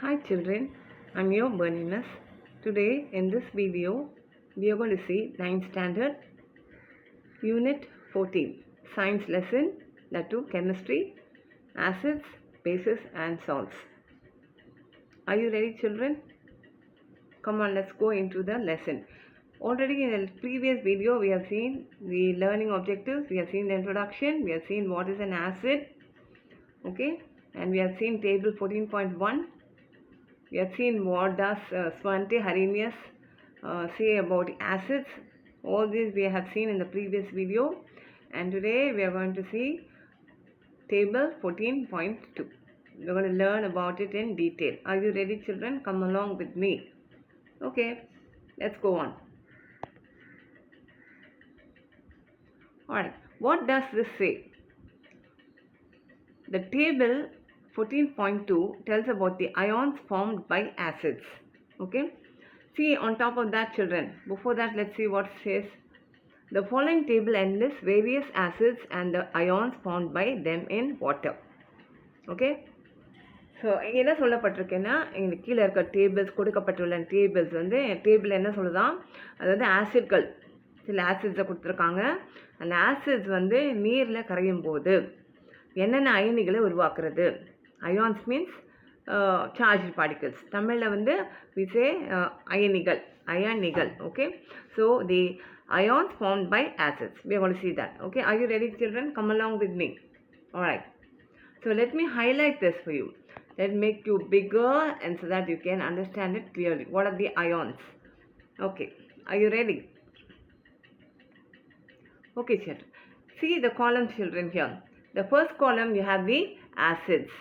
Hi children, I'm your Bernice. Today in this video we are going to see 9th standard unit 14 science lesson, that too chemistry, acids, bases and salts. Are you ready children? Come on, let's go into the lesson. Already in the previous video we have seen the learning objectives, we have seen the introduction, we have seen what is an acid, okay, and we have seen table 14.1. We have seen what does Svante Arrhenius say about acids. All this we have seen in the previous video, and today we are going to see table 14.2. We are going to learn about it in detail. Are you ready children? Come along with me. Okay, let's go on. Alright, what does this say? The table 14.2 tells about the ions formed by acids. Okay, see on top of that children, before that let's see what it says. The following table enlists various acids and the ions formed by them in water. Okay, so என்ன சொல்லப்பட்டிருக்குன்னா இந்த கீழே இருக்க tables கொடுக்கப்பட்டுள்ள tables வந்து table என்ன சொல்லுதான், அதாவது ஆசிட்கள் சில ஆசிட்ஸை கொடுத்துருக்காங்க. அந்த ஆசிட்ஸ் வந்து நீரில் கரையும் போது என்னென்ன அயனிகளை உருவாக்குறது. Ions means charge particles. தமிழில் வந்து we say அயனிகள். Okay, so the ions formed by acids, we are going to see that. Okay, are you ready children? Come along with me. All right, so let me highlight this for you. Let me make you bigger and so that you can understand it clearly. What are the ions? Okay, are you ready? Okay children, see the columns children here. The first column you have the acids,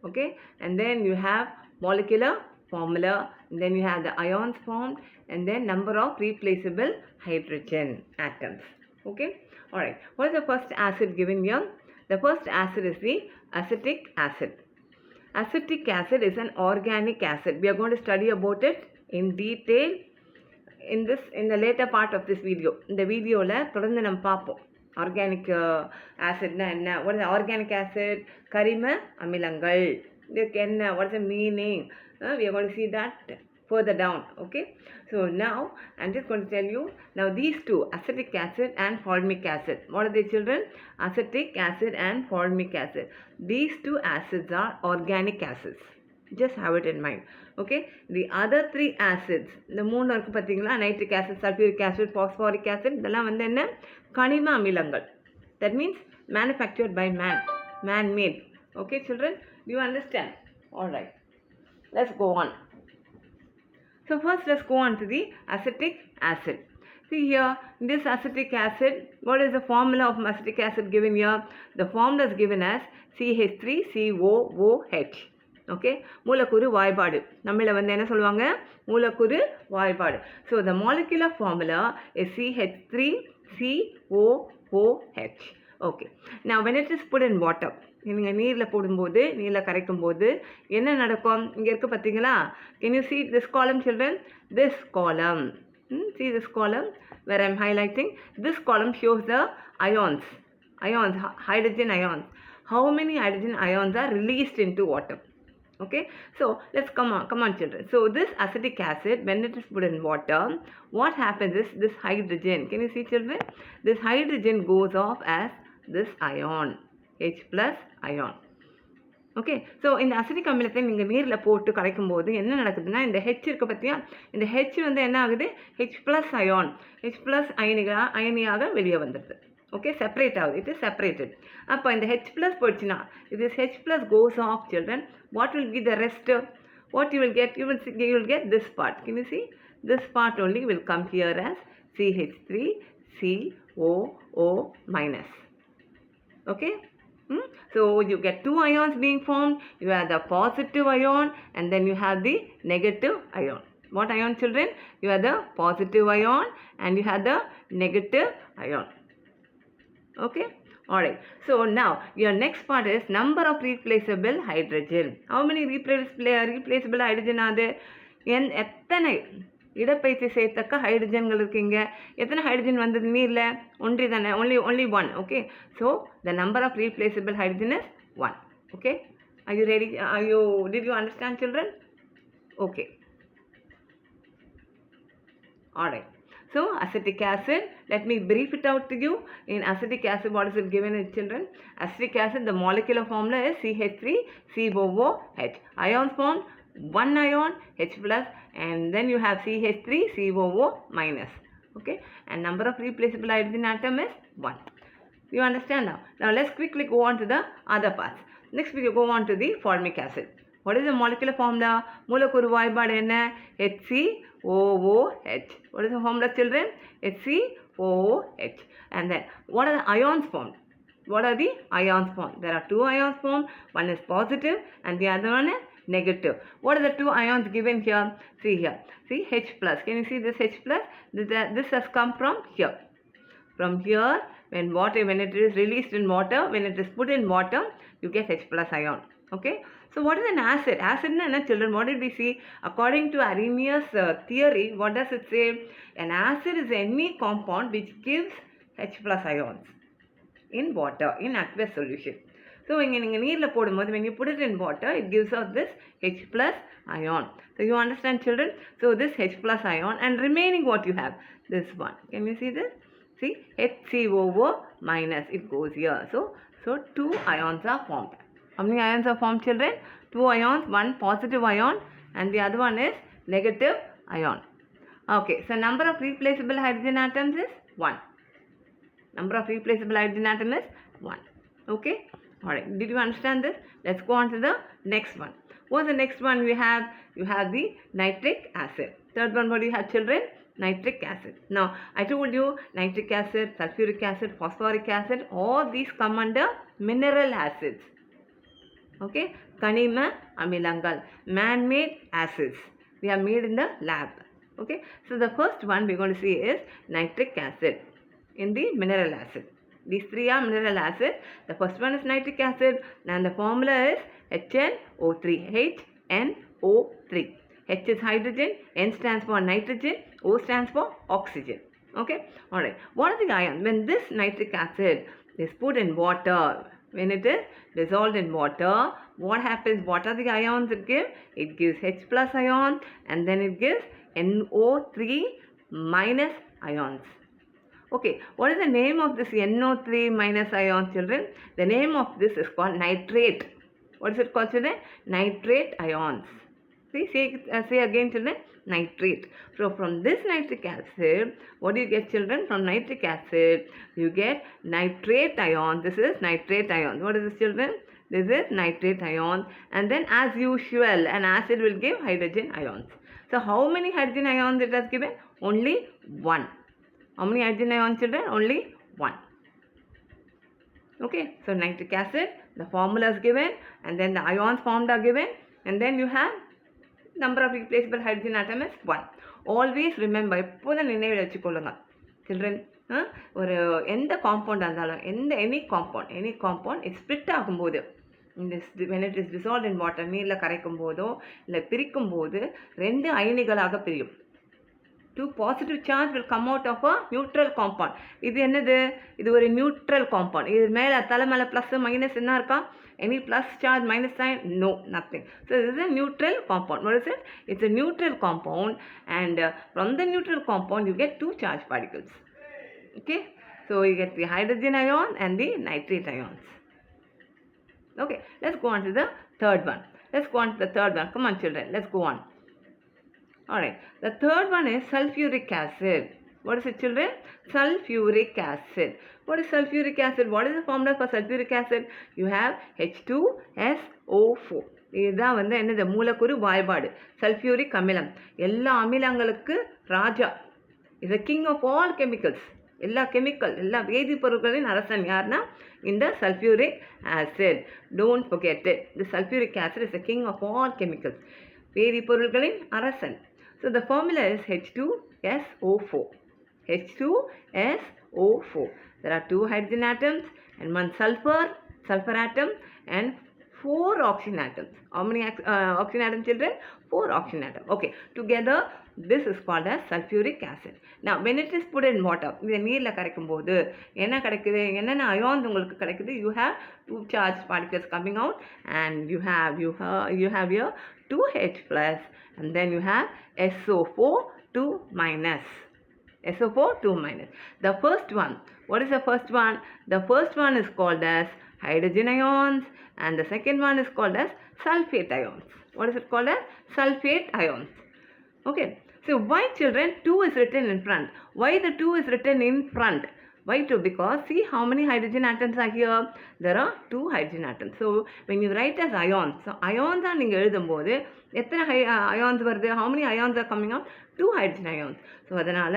okay, and then you have molecular formula, and then you have the ions formed, and then number of replaceable hydrogen atoms. Okay, all right, what is the first acid given here? The first acid is the acetic acid. Acetic acid is an organic acid. We are going to study about it in detail in the later part of this video. In the video la தொடர்ந்து நம்ம பார்ப்போம் organic ஆசிட்னா என்ன, what is organic acid, கரிம அமிலங்கள், இதுக்கு என்ன, what is the meaning, we are going to see that further down. Okay, so now I'm just going to tell you now these two, acetic acid and formic acid. What are they children? Acetic acid and formic acid. These two acids are organic acids. Just have it in mind. Okay, the other three acids, இந்த மூணு இருக்கு பார்த்தீங்களா, nitric acid, sulfuric acid, phosphoric acid, இதெல்லாம் வந்து என்ன, கனிம அமிலங்கள். That means manufactured by man made. Okay children, do you understand? All right, let's go on. So first let's go on to the acetic acid. See here, in this acetic acid, what is the formula of acetic acid given here? The formula is given as CH3COOH. Okay, மூலக்கூறு வாய்பாடு. நம்மள வந்து என்ன சொல்லுவாங்க, மூலக்கூறு வாய்பாடு. So the molecular formula is CH3COOH. Okay, now when it is put in water, நீங்கள் நீரில் போடும்போது, நீரில் கரைக்கும் போது என்ன நடக்கும், இங்கே இருக்க பார்த்தீங்களா, can you see this column children? This column, see this column where I am highlighting, this column shows the ions, hydrogen ions. How many hydrogen ions are released into water? Okay, so let's come on children. So this acetic acid, when it is put in water, what happens is this hydrogen, can you see children, this hydrogen goes off as this ion, H plus ion. Okay, so இந்த acetic அமிலத்தை நீங்கள் நீரில் போட்டு கரைக்கும் போது என்ன நடக்குதுன்னா, இந்த ஹெச் இருக்க பார்த்தியா, இந்த ஹெச் வந்து என்ன ஆகுது, H plus ion, H plus அயனியாக வெளியே வந்துடுது. Okay, separate out, it is separated. அப்போ இந்த H plus போயிடுச்சுன்னா, if this H plus goes off children, what will be the rest? What you will get, you will get this part. Can you see? This part only will come here as CH3COO minus. Okay, so you get two ions being formed. You have the positive ion and then you have the negative ion. What ion children? You have the positive ion and you have the negative ion. Okay, all right, so now your next part is number of replaceable hydrogen. How many replaceable hydrogen are there? எத்தனை இடப்பெயர்ச்சி செய்யத்தக்க ஹைட்ரஜன்கள் இருக்குங்க, எத்தனை hydrogen வந்தது நீரில், ஒன்றி தானே, only one. Okay, so the number of replaceable hydrogen is 1. Okay, are you ready? Did you understand children? Okay. Alright. So, acetic acid, let me brief it out to you. In acetic acid, what is it given in children? Acetic acid, the molecular formula is CH3COOH. Ions formed, one ion, H plus, and then you have CH3COO minus. Okay, and number of replaceable hydrogen atom is 1. You understand now? Now, let's quickly go on to the other parts. Next, we go on to the formic acid. What is the molecular formula? மூலக்கூறு வாய்பாடு என்ன? HCOOH. What is the formula, children? HCOOH. And then, what are the ions formed? What are the ions formed? There are 2 ions formed. One is positive and the other one is negative. What are the 2 ions given here? See here. See H plus. Can you see this H plus? This has come from here. From here, when it is released in water, when it is put in water, you get H plus ion. Okay. So, what is an acid? Acid na children, what did we see? According to Arrhenius' theory, what does it say? An acid is any compound which gives H plus ions in water, in aqueous solution. So, when you put it in water, it gives out this H plus ion. So, you understand, children? So, this H plus ion and remaining what you have? This one. Can you see this? See, HCOO minus, it goes here. So 2 ions are formed. How many ions are formed, children? 2 ions, one positive ion and the other one is negative ion. Okay, so number of replaceable hydrogen atoms is 1. Number of replaceable hydrogen atoms is 1. Okay, alright. Did you understand this? Let's go on to the next one. What's the next one we have? You have the nitric acid. Third one, what do you have, children? Nitric acid. Now, I told you nitric acid, sulfuric acid, phosphoric acid, all these come under mineral acids. Okay, Kanima Amilangal, man-made acids. We are made in the lab. Okay, so the first one we're going to see is nitric acid in the mineral acid. These 3 are mineral acids. The first one is nitric acid and the formula is HNO3. HNO3. H is hydrogen, N stands for nitrogen, O stands for oxygen. Okay, alright. What are the ions? When this nitric acid is put in water, when it is dissolved in water, what happens? What are the ions it gives? It gives H plus ion and then it gives NO3 minus ions. Okay, what is the name of this NO3 minus ion, children? The name of this is called nitrate. What is it called, children? Nitrate ions. See, say again, children, nitrate. So, from this nitric acid, what do you get, children? From nitric acid, you get nitrate ion. This is nitrate ion. What is this, children? This is nitrate ion. And then, as usual, an acid will give hydrogen ions. So, how many hydrogen ions it has given? Only 1. How many hydrogen ions, children? Only 1. Okay, so nitric acid, the formula is given, and then the ions formed are given, and then you have number of replaceable hydrogen atom is 1. Always remember, எப்போதும் நினைவில் வச்சுக்கொள்ளுங்க children. ஒரு எந்த compound இருந்தாலும் any compound it split ஆகும்போது when it is dissolved in water, நீரில் கரைக்கும் போதோ இல்லை பிரிக்கும் போது 2 அயனிகளாக பிரியும். 2 positive charge will come out of a neutral compound. இது என்னது? இது ஒரு neutral compound. இது மேலே தலை மேலே ப்ளஸ் மைனஸ் என்ன இருக்கா? Any plus charge, minus sign? No, nothing. So, this is a neutral compound. What is it? It's a neutral compound and from the neutral compound you get 2 charged particles. Okay. So, you get the hydrogen ion and the nitrate ions. Okay. Let's go on to the third one. Come on, children. Let's go on. Alright. The third one is sulfuric acid. What is it, children? Sulfuric acid. What is sulfuric acid? What is the formula for sulfuric acid? You have H2SO4. இதுதான் வந்து என்னது? மூலக்கூறு வாய்பாடு. Sulphuric அமிலம். எல்லா அமிலங்களுக்கு ராஜா. is the king of all chemicals. எல்லா வேதிப்பொருட்களின் அரசன் யார்னா இந்த sulfuric acid. Don't forget it. The sulfuric acid is the king of all chemicals. வேதிப்பொருட்களின் அரசன். So the formula is H2SO4. H2SO4. There are 2 hydrogen atoms and 1 sulfur atom and 4 oxygen atoms. How many oxygen atoms, children? 4 oxygen atoms. Okay. Together, this is called as sulfuric acid. Now, when it is put in water, இந்த நீரில் கரைக்கும் போது என்ன கிடைக்குது? என்னென்ன ions உங்களுக்கு கிடைக்குது? You have 2 charged particles coming out and you have here 2H plus, and then you have SO4 2 minus. SO4 2 minus. The first one, what is the first one? The first one is called as hydrogen ions, and the second one is called as sulfate ions. What is it called as? Sulfate ions. Okay. So why, children, 2 is written in front? Why the 2 is written in front? Why 2? Because see how many hydrogen atoms are here? There are 2 hydrogen atoms. So when you write as ions, so ions are நீங்கள் எழுதும்போது எத்தனை ions வருது? How many ions are coming out? 2 hydrogen ions. So அதனால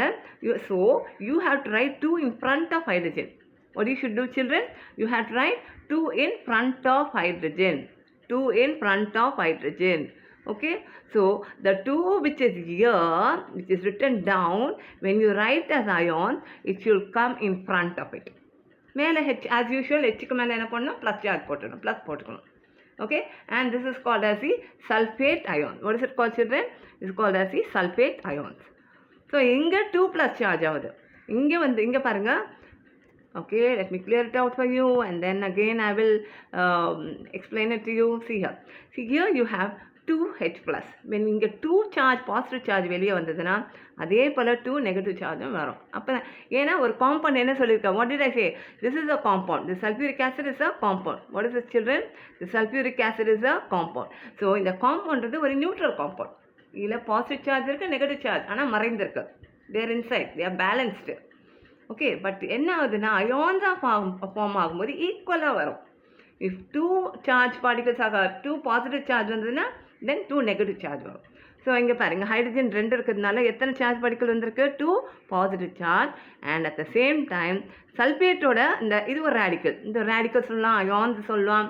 you have to write 2 in front of hydrogen. What you should do, children? You have to write 2 in front of hydrogen. 2 in front of hydrogen. Okay, so the 2 which is here, which is written down, when you write as ions, it should come in front of it. மேலே H, as usual, Hக்கு மேலே என்ன பண்ணணும்? Plus charge போட்டுக்கணும், plus போட்டுக்கணும். Okay, and this is called as the sulfate ion. What is it called, children? It is called as the sulfate ions. So இங்கே 2 plus charge ஆகுது. இங்கே பாருங்க. Okay, let me clear it out for you, and then again I will explain it to you. See here you have 2H plus. When இங்கே 2 charge positive charge வெளியே வந்ததுன்னா அதே போல் 2 negative charge வரும். அப்போ ஏன்னா ஒரு compound என்ன சொல்லியிருக்கேன்? What did I say? This is a compound. The sulfuric acid is a compound. What is it, children? The sulfuric acid is a compound. So இந்த compound is ஒரு neutral compound. இதில் positive charge இருக்கு, negative charge ஆனால் மறைந்திருக்கு. They are inside. They are balanced. Okay, but என்ன ஆகுதுன்னா ions form ஆகும்போது ஈக்குவலாக வரும். If 2 charge particles are 2 positive charge வந்ததுன்னா then 2 negative charge வரும். ஸோ இங்கே பாருங்கள், ஹைட்ரஜன் 2 இருக்கிறதுனால எத்தனை சார்ஜ் பார்ட்டிகல் வந்திருக்கு? 2 positive charge. And at the same time சல்ஃபேட்டோட இது ஒரு ரேடிக்கல். இந்த ரேடிக்கல் சொல்லலாம், அயான்ஸ் சொல்லலாம்,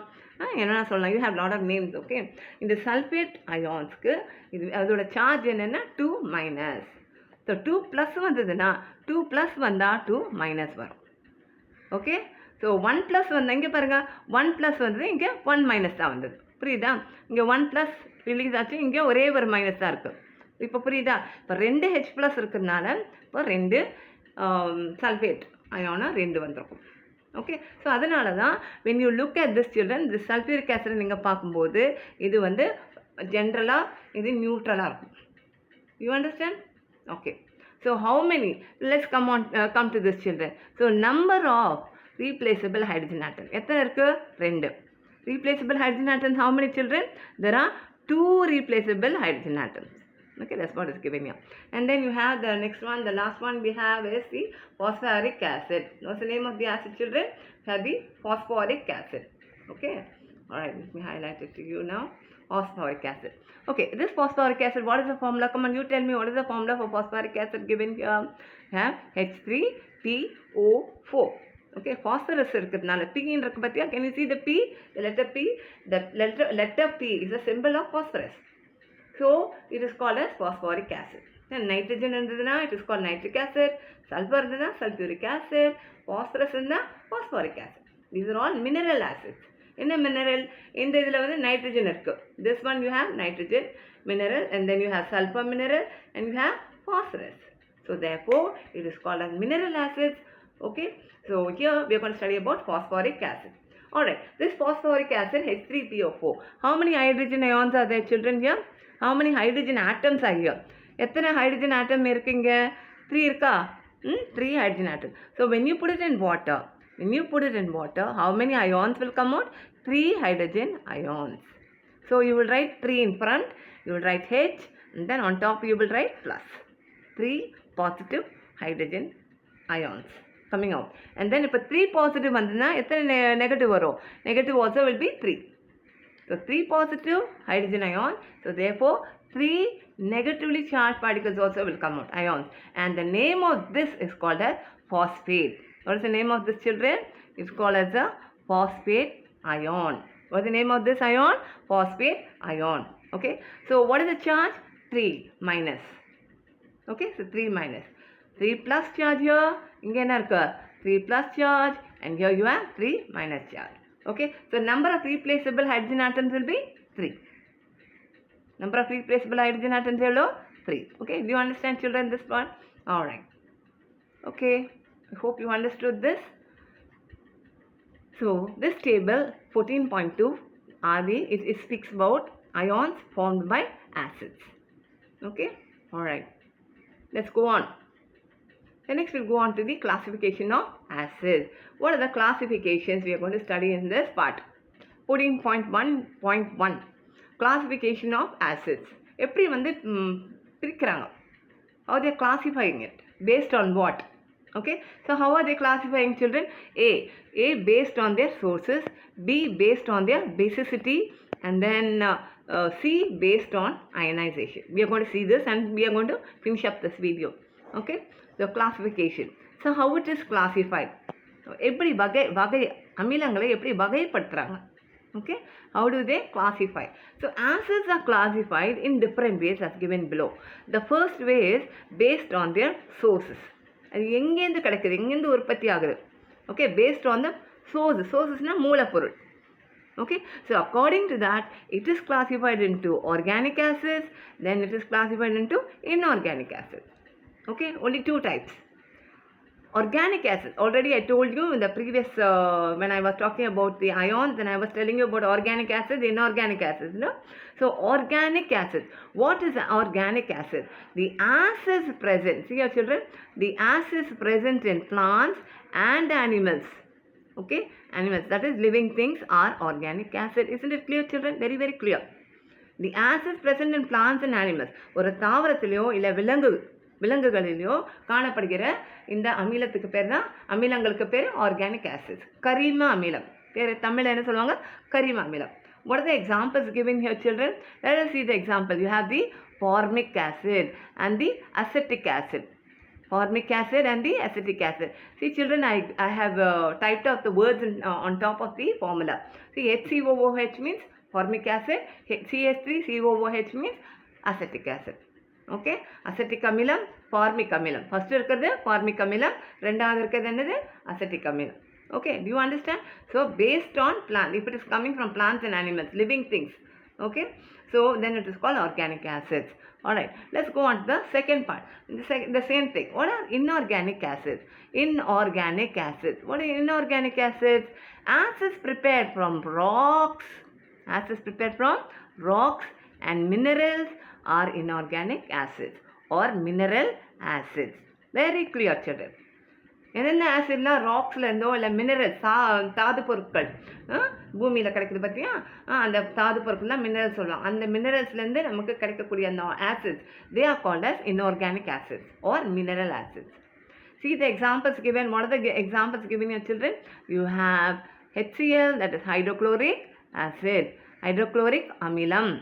என்னென்ன சொல்லலாம். You have lot of names. Okay, இந்த சல்ஃபேட் அயான்ஸ்க்கு இது அதோட சார்ஜ் என்னென்னா 2 மைனஸ். ஸோ 2 ப்ளஸ் வந்ததுன்னா 2 ப்ளஸ் வந்தால் 2 மைனஸ் வரும். ஓகே, ஸோ 1 ப்ளஸ் வந்தால் இங்கே பாருங்கள், 1 ப்ளஸ் வந்தது, இங்கே 1 மைனஸ் தான் வந்தது. புரியுதா? இங்கே 1 ப்ளஸ் ரிலீஸ் ஆச்சு, இங்கே ஒரே ஒரு மைனஸ் தான் இருக்குது. இப்போ புரியுதா? இப்போ 2 H ப்ளஸ் இருக்கிறதுனால இப்போ 2 சல்ஃபேட் அயானா 2 வந்துருக்கும். ஓகே, ஸோ அதனால தான் when you look at this, children, this sulfuric acid நீங்கள் பார்க்கும்போது இது ஜென்ரலாக இது நியூட்ரலாக இருக்கும். You understand? Okay, so how many? Let's come to this, children. So number of replaceable hydrogen atoms எத்தனை இருக்குது? 2 replaceable hydrogen atoms. How many, children? There are 2 replaceable hydrogen atoms. Okay, that's what is given here. And then you have the next one, the last one we have is the phosphoric acid. What's the name of the acid, children? We have the phosphoric acid. Okay, all right, let me highlight it to you now. Phosphoric acid. Okay, this phosphoric acid, what is the formula? Come on, you tell me, what is the formula for phosphoric acid given here? We have H3PO4. Okay, phosphorus இருக்கிறதுனால P இருக்கு பார்த்தியா? Can you see the P? The letter P. The letter P is a symbol of phosphorus. So it is called as phosphoric acid. Then nitrogen இருந்ததுன்னா it is called nitric acid. Sulfur இருந்ததுன்னா sulfuric acid. Phosphorus இருந்தா phosphoric acid. These are all mineral acids. என்ன mineral? இந்த இதில் nitrogen இருக்கு. This one you have nitrogen mineral, and then you have sulfur mineral, and you have phosphorus. So therefore it is called as mineral acids. Okay, so here we are going to study about phosphoric acid. Alright, this phosphoric acid H3PO4. How many hydrogen ions are there, children, here? How many hydrogen atoms are here? எத்தனை hydrogen atom இருக்குங்க? 3 இருக்கா? 3 hydrogen atoms. So when you put it in water, how many ions will come out? 3 hydrogen ions. So you will write 3 in front, you will write H, and then on top you will write plus. 3 positive hydrogen ions coming out. And then if 3 positive vandana, எத்தனை negative வரும்? Negative also will be 3. So 3 positive hydrogen ion. So therefore 3 negatively charged particles also will come out, ions. And the name of this is called as phosphate. What is the name of this, children? It's called as a phosphate ion. What is the name of this ion? Phosphate ion. Okay, so what is the charge? 3 minus. Okay, so 3 minus. 3 plus charge here, இங்கே என்ன இருக்கு? 3 plus charge, and here you have 3 minus charge. Okay, so number of replaceable hydrogen atoms will be 3. Number of replaceable hydrogen atoms எவ்வளோ? 3. Okay, do you understand, children, this part? Alright. Okay, I hope you understood this. So this table 14.2 it speaks about ions formed by acids. Okay, alright, let's go on. And next we'll go on to the classification of acids. What are the classifications we are going to study in this part? 14.1.1 classification of acids. எப்படி வந்து பிரிக்கிறாங்க, how they are classifying it, based on what? Okay, so how are they classifying, children? A based on their sources, B based on their basicity, and then C based on ionization. We are going to see this and we are going to finish up this video. Okay, the classification. So how it is classified, எப்படி வகை அமிலங்களை எப்படி வகைப்படுத்துறாங்க? Okay, how do they classify? So acids are classified in different ways as given below. The first way is based on their sources. அது எங்கேருந்து கிடைக்குது, எங்கேருந்து உற்பத்தி ஆகுது? Okay, based on the sources. Sourcesனா மூலப்பொருள். Okay, so according to that, it is classified into organic acids, then it is classified into inorganic acids. Okay, only two types. Organic acid, already I told you in the previous when I was talking about the ions, and I was telling you about organic acids, inorganic acids, no? So organic acid, what is an organic acid? The acids present, see your children, the acids present in plants and animals. Okay, animals, that is living things, are organic acid. Isn't it clear, children? Very, very clear. The acids present in plants and animals, ஒரு தாவரத்திலேயோ இல்லை விலங்குகளிலேயோ காணப்படுகிற இந்த அமிலத்துக்கு பேர் தான், அமிலங்களுக்கு பேர் organic acids. கரிம அமிலம், பேர் தமிழில் என்ன சொல்லுவாங்க? கரிம அமிலம். What are the examples given here, children? Let us see the example. You have the formic acid and the acetic acid. Formic acid and the acetic acid. See, children, I have typed out the words on top of the formula. See, HCOOH means formic acid, CH3COOH means acetic acid. Okay, acetic அமிலம், formic அமிலம். First இருக்கிறது formic அமிலம், ரெண்டாவது இருக்கிறது என்னது? acetic அமிலம். Okay, do you understand? So based on plant, if it is coming from plants and animals, living things, okay, so then it is called organic acids. Alright, let's go on to the second part. The same thing. What are inorganic acids? Inorganic acids. What are inorganic acids? Acids prepared from rocks. Acids prepared from rocks and minerals are inorganic acids or mineral acids. Very clear, children. என்னென்ன ஆசிட்லாம் ராக்ஸில் இருந்தோ இல்லை minerals, தாது பொருட்கள் பூமியில் கிடைக்குது பார்த்தியா, அந்த தாது பொருட்கள்லாம் மினரல்ஸ் சொல்லுவாங்க. அந்த மினரல்ஸ்லேருந்து நமக்கு கிடைக்கக்கூடிய அந்த acids, they are called as inorganic acids or mineral acids. See the examples given. What are the examples given, your children? You have HCl, that is hydrochloric acid, hydrochloric அமிலம்.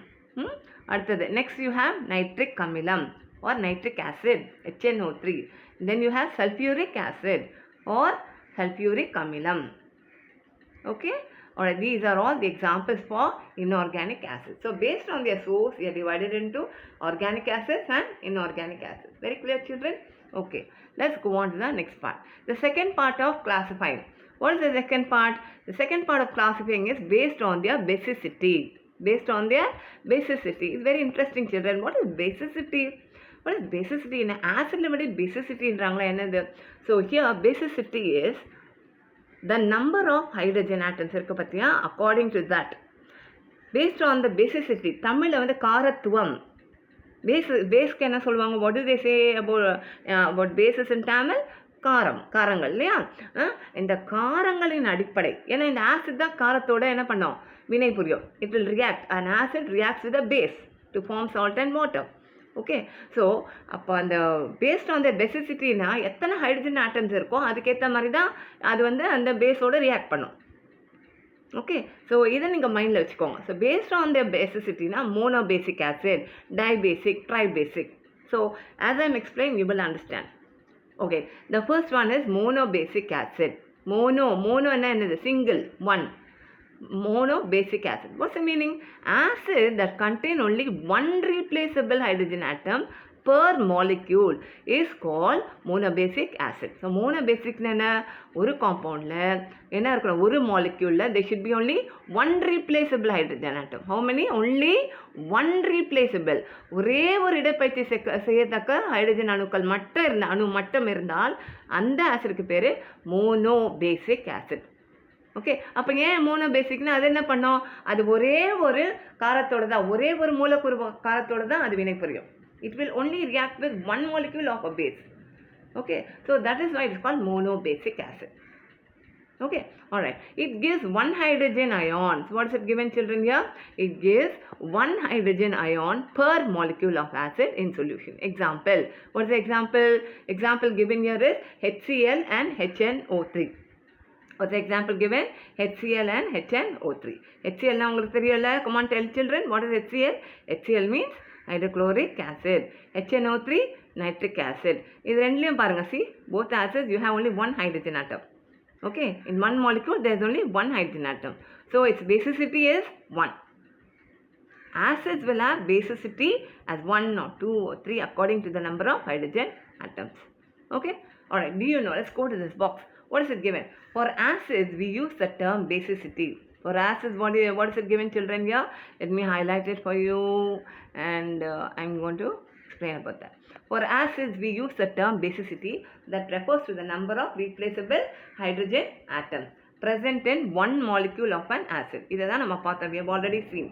அடுத்தது next you have nitric அமிலம் or nitric acid, HNO3. Then you have sulfuric acid or sulfuric அமிலம். Okay, alright, these are all the examples for inorganic acids. So based on their source, they are divided into organic acids and inorganic acids. Very clear, children? Okay, let's go on to the next part. The second part of classifying. What is the second part? The second part of classifying is based on their basicity. Based on their basicity. It's very interesting, children. What is basicity? What is basicity? In acid level, basicity in another. So here basicity is the number of hydrogen atoms according to that. Based on the basicity, Tamil வந்து காரத்துவம். Base என்ன சொல்லுவாங்க? What do they say about bases in Tamil? காரங்கள் இல்லையா? இந்த காரங்களின் அடிப்படை, ஏன்னா இந்த acid தான் காரத்தோட என்ன பண்ணோம்? வினை புரியும். It will react. An acid reacts with a base to form salt and water. Okay, so அப்போ அந்த பேஸ்ட் ஆன் த பேசிசிட்டினா எத்தனை ஹைட்ரஜன் ஆட்டம்ஸ் இருக்கோ அதுக்கேற்ற மாதிரி தான் அது வந்து அந்த பேஸோட ரியாக்ட் பண்ணும். ஓகே, ஸோ இதை நீங்கள் மைண்டில் வச்சுக்கோங்க. ஸோ பேஸ்ட் ஆன் த பேசிசிட்டினா monobasic acid, dibasic, tribasic. So as I am explain you will understand. Okay, the first one is monobasic acid. Mono என்னது? Single, one. Monobasic acid. What's the meaning? Acid that contain only one replaceable hydrogen atom per molecule is called monobasic acid. So monobasic என்ன? ஒரு காம்பவுண்டில் என்ன இருக்கணும்? ஒரு மாலிக்யூலில் there should be only one replaceable hydrogen atom. How many? Only one replaceable. ஒரே ஒரு இடப்பெயர்ச்சி செய்யத்தக்க hydrogen அணுக்கள் மட்டும் இருந்தால் அந்த ஆசிடுக்கு பேர் மோனோபேசிக் ஆசிட். ஓகே, அப்போ ஏன் மோனோபேசிக்னா அது என்ன பண்ணோம், அது ஒரே ஒரு காரத்தோட தான், ஒரே ஒரு மூலக்கூறு காரத்தோட தான் அது வினை புரியும். It will only react with one molecule of a base. Okay, so that is why it is called monobasic acid. Okay, alright. It gives one hydrogen ion. So what is it given, children, here? It gives one hydrogen ion per molecule of acid in solution. Example. What is the example? Example given here is HCl and HNO3. What's the example given? HCl and HNO3. HCl now உங்களுக்கு தெரியல. Come on, tell children. What is HCl? HCl means hydrochloric acid. HNO3 nitric acid. இது ரெண்டுலயும் பாருங்க, see, both acids you have only one hydrogen atom. Okay, in one molecule there is only one hydrogen atom. So its basicity is 1. Acids will have basicity as 1 or 2 or 3 according to the number of hydrogen atoms. Okay, alright, do you know, let's go to this box. What is it given? For acids we use the term basicity. For acids, what is it given, children, here? Let me highlight it for you, and I'm going to explain about that. For acids, we use the term basicity that refers to the number of replaceable hydrogen atoms present in one molecule of an acid. This is what we have already seen.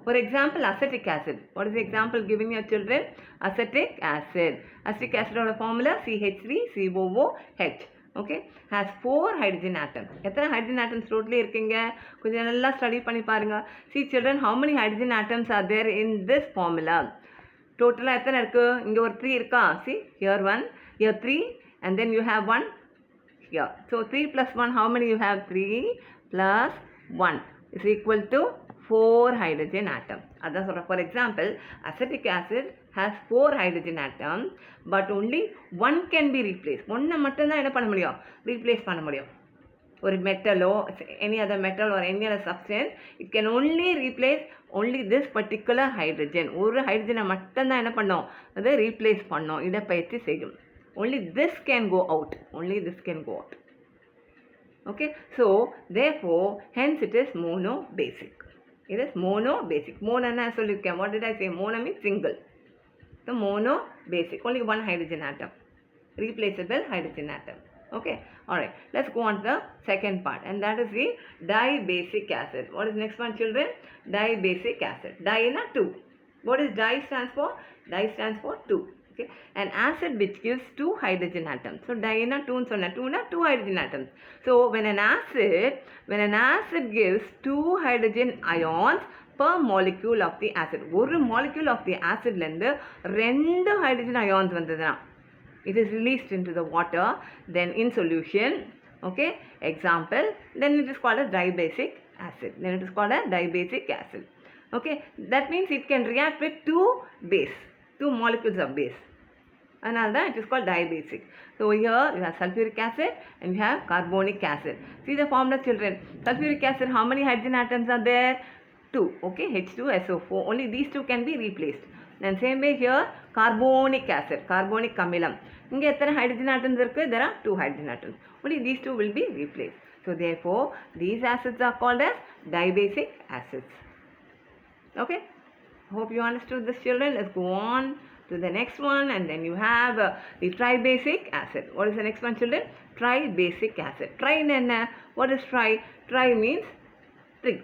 For example, acetic acid. What is the example given here, children? Acetic acid. Acetic acid of the formula CH3COOH. Okay, has 4 hydrogen atoms. எத்தனை hydrogen atoms totally இருக்கீங்க, கொஞ்சம் நல்லா study பண்ணி பாருங்க. See children, how many hydrogen atoms are there in this formula? டோட்டலாக எத்தனை இருக்கு? இங்கே ஒரு 3 இருக்கா? See, here 1, here 3, and then you have 1 here. So 3 plus 1, how many you have? 3 plus 1 is equal to 4 hydrogen atoms. அதான் சொல்கிறேன். For example, acetic acid has 4 hydrogen atoms, but only 1 can be replaced. ஒன்றை மட்டும்தான் என்ன பண்ண முடியும்? Replace பண்ண முடியும். ஒரு மெட்டலோ, any other metal or any other substance, it can only replace only this particular hydrogen. ஒரு ஹைட்ரஜனை மட்டும்தான் என்ன பண்ணோம், அதை ரீப்ளேஸ் பண்ணோம், இடப்பெயர்ச்சி செய்யும். Only this can go out. Only this can go out. Okay, so therefore, hence it is monobasic. It is monobasic. Mono na solirken. What did I say? Mono means single. So monobasic. Only one hydrogen atom. Replaceable hydrogen atom. Okay. Alright. Let's go on to the second part. And that is the dibasic acid. What is next one, children? Dibasic acid. Di na 2. What is di stands for? Di stands for 2. Okay. An acid which gives 2 hydrogen atoms. So di na 2 sonna 2 na 2 hydrogen atoms. So when an acid gives 2 hydrogen ions per molecule of the acid, ஒரு molecule of the acid லந்து 2 hydrogen ions வந்ததுனா, it is released into the water, then in solution. Okay, example, then it is called as dibasic acid. Then it is called as dibasic acid. Okay, that means it can react with 2 molecules of base. And it is called dibasic. So here you have sulfuric acid and you have carbonic acid. See the formula, children. Sulfuric acid, how many hydrogen atoms are there? 2. Okay, H2SO4. Only these 2 can be replaced. And same way here, carbonic acid, carbonic amilam. இங்கே எத்தனை hydrogen atoms இருக்கு? There are 2 hydrogen atoms. Only these 2 will be replaced. So therefore, these acids are called as dibasic acids. Okay, hope you understood this, children. Let's go on to the next one, and then you have the tribasic acid. What is the next one, children? Tribasic acid. Tri enna? What is tri? Tri means 3.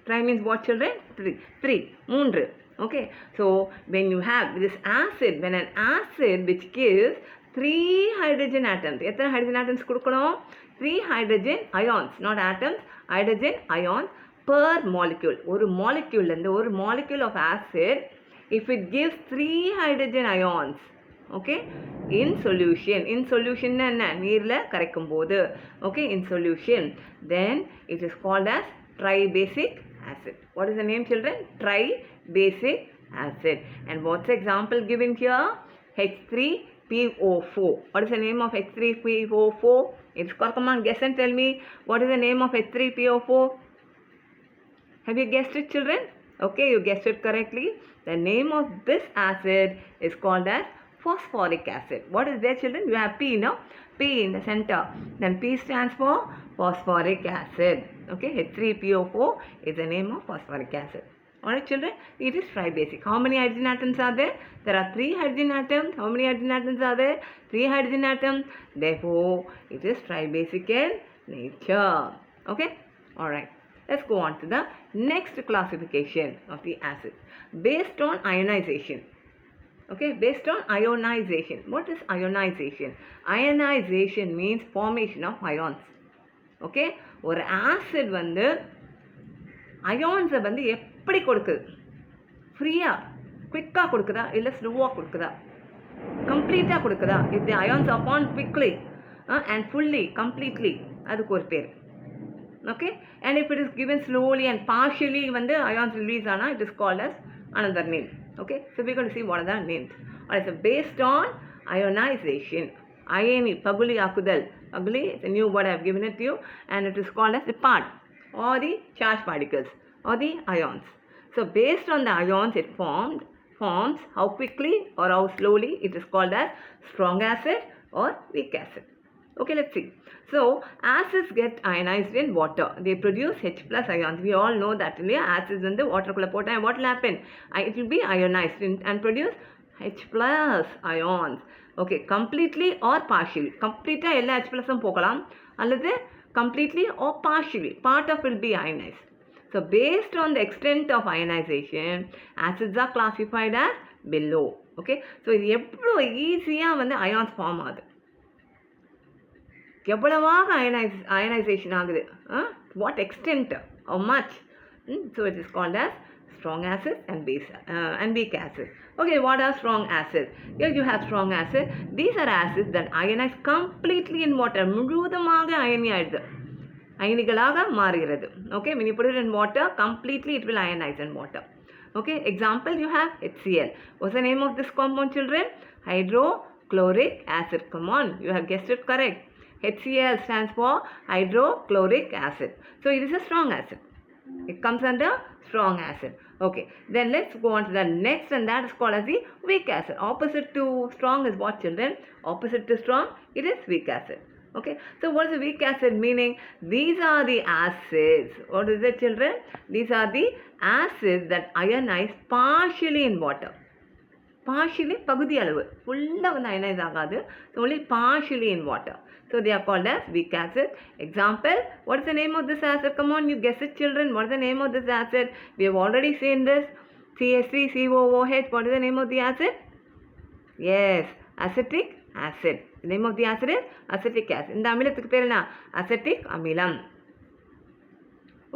Tri means what, children? 3. 3. Okay, so when you have this acid, when an acid which gives 3 hydrogen atoms, எத்தனை hydrogen atoms கொடுக்கணும்? 3 hydrogen ions, not atoms, hydrogen ions per molecule. ஒரு molecule and ஒரு molecule of acid, if it gives 3 hydrogen ions, okay, in solution என்ன? நீர்ல கரைக்கும் போது, okay, in solution, then it is called as tribasic acid. What is the name, children? Tribasic acid. And what's the example given here? H3PO4. What is the name of H3PO4? It's called, come on, guess and tell me. What is the name of H3PO4? Have you guessed it, children? Okay, you guessed it correctly. The name of this acid is called as phosphoric acid. What is there, children? You have P, no? P in the center. Then P stands for phosphoric acid. Okay, H3PO4 is the name of phosphoric acid. Alright, children, it is tribasic. How many hydrogen atoms are there? There are 3 hydrogen atoms. How many hydrogen atoms are there? 3 hydrogen atoms. Therefore, it is tribasic in nature. Okay, all right. Let's go on to the next classification of the acid based on ionization. Okay, based on ionization. What is ionization? Ionization means formation of ions. Okay, ஒரு acid வந்து அயான்ஸை வந்து எப்படி கொடுக்குது? ஃப்ரீயாக குவிக்காக கொடுக்குதா இல்லை ஸ்லோவாக கொடுக்குதா? கம்ப்ளீட்டாக கொடுக்குதா? If the ions are formed quickly and fully completely, அதுக்கு ஒரு பேர். Okay, and if it is given slowly and partially வந்து ions release ஆனால் it is called as another name. Okay, so we're going to see what are the names. Alright, so based on ionization, அயனி பகுலி ஆக்குதல், பகுலி is a new word I have given it to you, and it is called as the part or the charged particles or the ions. So based on the ions it forms how quickly or how slowly, it is called as strong acid or weak acid. Okay, let's see. So acids get ionized in water. They produce H plus ions. We all know that. Acids in the water what will happen? It will be ionized and produce H plus ions. Okay, completely or partially. Completely எல்லா H plus போகலாம் அல்லது completely or partially. Part of will be ionized. So based on the extent of ionization, acids are classified as below. Okay, so இது எவ்வளோ ஈஸியாக வந்து ions form ஆகுது, எவ்வளவாக ionization ஆகுது, what extent, how much. So it is called as strong acid and weak acid. Okay, what are strong acids? Here you have strong acid. These are acids that ionize completely in water. முழுவதுமாக அயனி ஆயிடுது, அயனிகளாக மாறுகிறது. Okay, when you put it in water, completely it will ionize in water. Okay, example you have HCl. What's the name of this compound, children? Hydrochloric acid. Come on, you have guessed it correct. HCl stands for hydrochloric acid. So it is a strong acid. It comes under strong acid. Okay, then let's go on to the next, and that is called as the weak acid. Opposite to strong is what, children? Opposite to strong, it is weak acid. Okay, so what is the weak acid meaning? These are the acids. What is it, children? These are the acids that ionize partially in water. Partially, பகுதி அளவு, ஃபுல்லாக வந்து அயனைஸ் ஆகாது. So only partially in water. So they are called as weak acid. Example, what is the name of this acid? Come on, you guess it, children. What is the name of this acid? We have already seen this. CH3COOH. What is the name of the acid? Yes, acetic acid. The name of the acid is acetic acid. இந்த அமிலத்துக்கு பேர் என்ன? Acetic அமிலம்.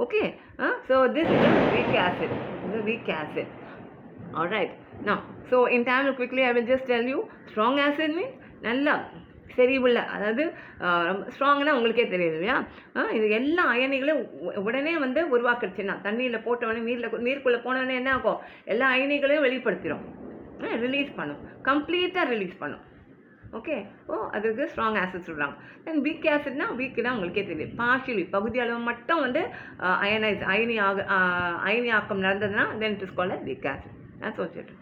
Okay, so this is a weak acid. This is a weak acid. Alright, now, so in Tamil quickly I will just tell you, strong acid means நல்லா செறிவுள்ள, அதாவது ஸ்ட்ராங்னா உங்களுக்கே தெரியுது இல்லையா? இது எல்லா அயனிகளும் உடனே வந்து உருவாக்கிடுச்சுன்னா, தண்ணியில் போட்டோடனே நீருக்குள்ளே போனோடனே என்ன ஆகும்? எல்லா அயனிகளையும் வெளிப்படுத்திடும், ரிலீஸ் பண்ணும், கம்ப்ளீட்டாக ரிலீஸ் பண்ணும். ஓகே, அதுக்கு ஸ்ட்ராங் ஆசிட் சொல்கிறாங்க. தென் வீக் ஆசிட்னா, வீக்குனா உங்களுக்கே தெரியும், பார்ஷியலி பகுதி அளவு மட்டும் வந்து அயனி ஆக்கம் நடந்ததுன்னா then it is called as weak acid. That's what it is.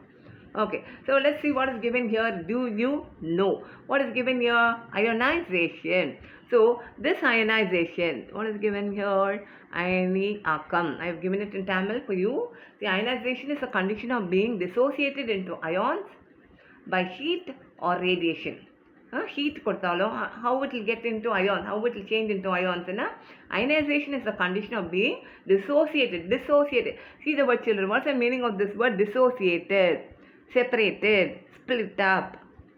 Okay, so let's see what is given here. Do you know what is given here? Ionization. So this ionization, what is given here? Ayani akam. I have given it in Tamil for you. The ionization is a condition of being dissociated into ions by heat or radiation. Heat கொடுத்தாலும் how it will get into ions, how it will change into ions. Ionization is the condition of being dissociated. See the word, children. What's the meaning of this word? Dissociated, separated, split up.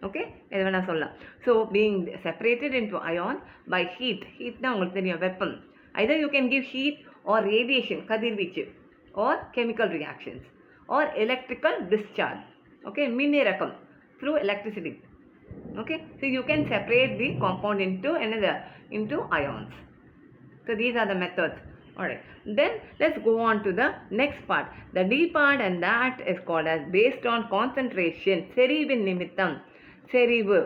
Okay, எது வேணா சொல்லலாம். So being separated into ions by heat. Heatனா உங்களுக்கு தெரியும், வெப்பம். Either you can give heat or radiation, கதிர்வீச்சு, or chemical reactions, or electrical discharge. Okay, மின்னிறக்கம் through electricity. Okay, so you can separate the compound into ions. So these are the methods. Alright, then let's go on to the next part, the D part, and that is called as based on concentration, செறிவின் நிமித்தம், செறிவு.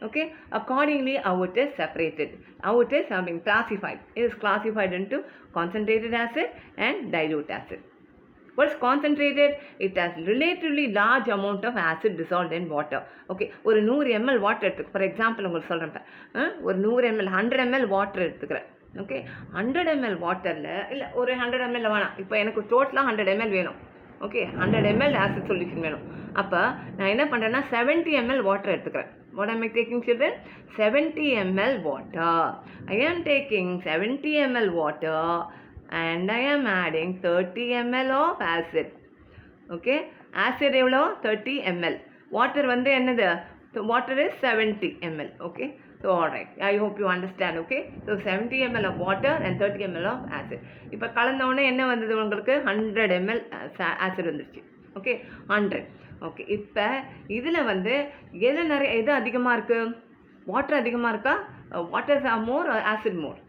Okay, accordingly how it is separated, how it is being classified. It is classified into concentrated acid and dilute acid. What is concentrated? It has relatively large amount of acid dissolved in water. Okay, ஒரு 100 ml water எடுத்துக்க, for example உங்களுக்கு சொல்கிறேன், ஒரு 100 ml 100 ml water எடுத்துக்கிறேன். Okay, 100 ml வாட்டரில் இல்லை ஒரு 100 ml வேணாம், இப்போ எனக்கு டோட்டலாக 100 ml வேணும். ஓகே, 100 ml ஆசிட் சொல்யூஷன் வேணும். அப்போ நான் என்ன பண்ணுறேன்னா 70 ml வாட்டர் எடுத்துக்கிறேன். What am I taking, children? 70 ml water. I am taking 70 ml water and I am adding 30 ml of acid. Okay, acid எவ்வளோ 30 ml. Water வந்து என்னது? So water is 70 ml. Okay, so alright, I hope you understand. Okay, so 70 ml of water and 30 ml of acid. இப்போ கலந்த உடனே என்ன வந்தது உங்களுக்கு? 100 ml acid வந்துருச்சு. ஓகே, 100. ஓகே, இப்போ இதில் வந்து எது அதிகமாக இருக்குது? வாட்டர் அதிகமாக இருக்கா? Water more acid more?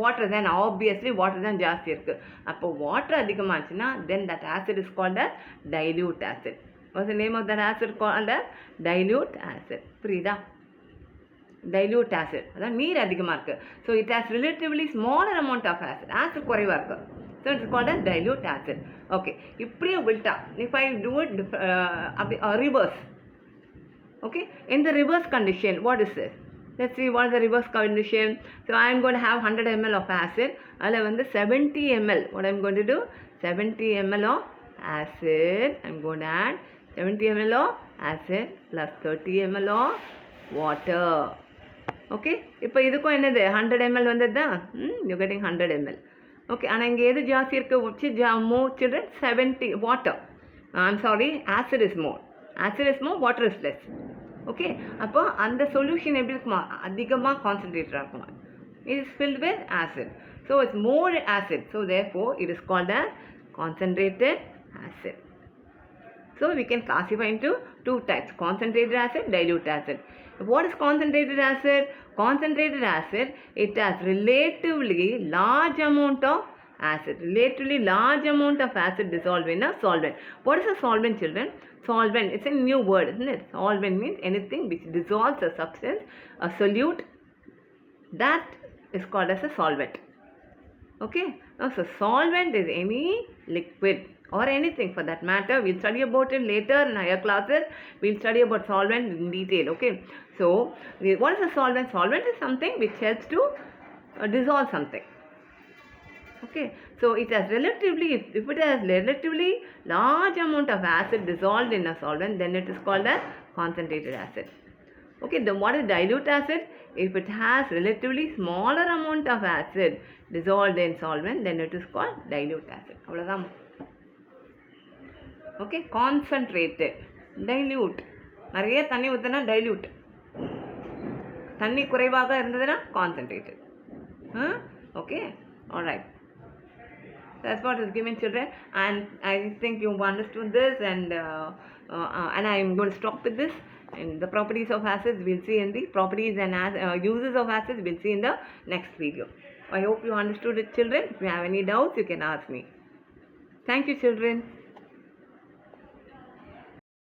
Water தான், ஆப்வியஸ்லி வாட்டர் தான் ஜாஸ்தி இருக்குது. அப்போ வாட்டர் அதிகமாச்சுன்னா then that acid is called as dilute acid. What's the name of that acid called as dilute acid. புரியுதா? டைல்யூட் ஆசிட், அதான் நீர் அதிகமாக இருக்குது. So it has relatively smaller amount of acid. Acid குறைவாக இருக்குது. So it's called as dilute acid. Okay, இப்படியே விட்டா, if I do it reverse. Okay, in the reverse condition, what is this? Let's see what is the reverse condition. So I am going to have 100 ml of acid. அதில் வந்து 70 ml. What I am going to do? 70 ml of acid. I am going to add 70 ml of acid plus 30 ml of water. Okay, இப்போ இதுக்கும் என்னது? 100 ml வந்தது தான். You're getting 100 ml. Okay, ஆனால் இங்கே எது ஜாஸ்தி இருக்குது? More, children, 70 water. I'm sorry, acid is more. Acid is more, water is less. Okay, அப்போ அந்த சொல்யூஷன் எப்படி இருக்குமா? அதிகமாக கான்சன்ட்ரேட்டடாக இருக்குமா? It is filled with acid. So it's more acid. So therefore it is called as concentrated acid. So we can classify into two types: concentrated acid, dilute acid. What is concentrated acid? Concentrated acid, it has relatively large amount of acid. Relatively large amount of acid dissolved in a solvent. What is a solvent, children? Solvent, it's a new word, isn't it? Solvent means anything which dissolves a substance, a solute, that is called as a solvent. Okay, now so solvent is any liquid or anything for that matter. We'll study about it later in higher classes. We'll study about solvent in detail. Okay, so what is a solvent? Solvent is something which helps to dissolve something. Okay, so it has relatively, if it has relatively large amount of acid dissolved in a solvent, then it is called as concentrated acid. Okay, then what is dilute acid? If it has relatively smaller amount of acid dissolved in solvent, then it is called dilute acid. அவ்வளவுதான். Okay, concentrated, dilute, நிறைய தண்ணி ஊற்றினா dilute, தண்ணி குறைவாக இருந்ததுன்னா concentrated. Okay, alright. That's what is given, children, and I think you've understood this, and I am going to stop with this. And the properties of acids we'll see in the properties and uses of acids we'll see in the next video. I hope you understood it, children. If you have any doubts, you can ask me. Thank you, children.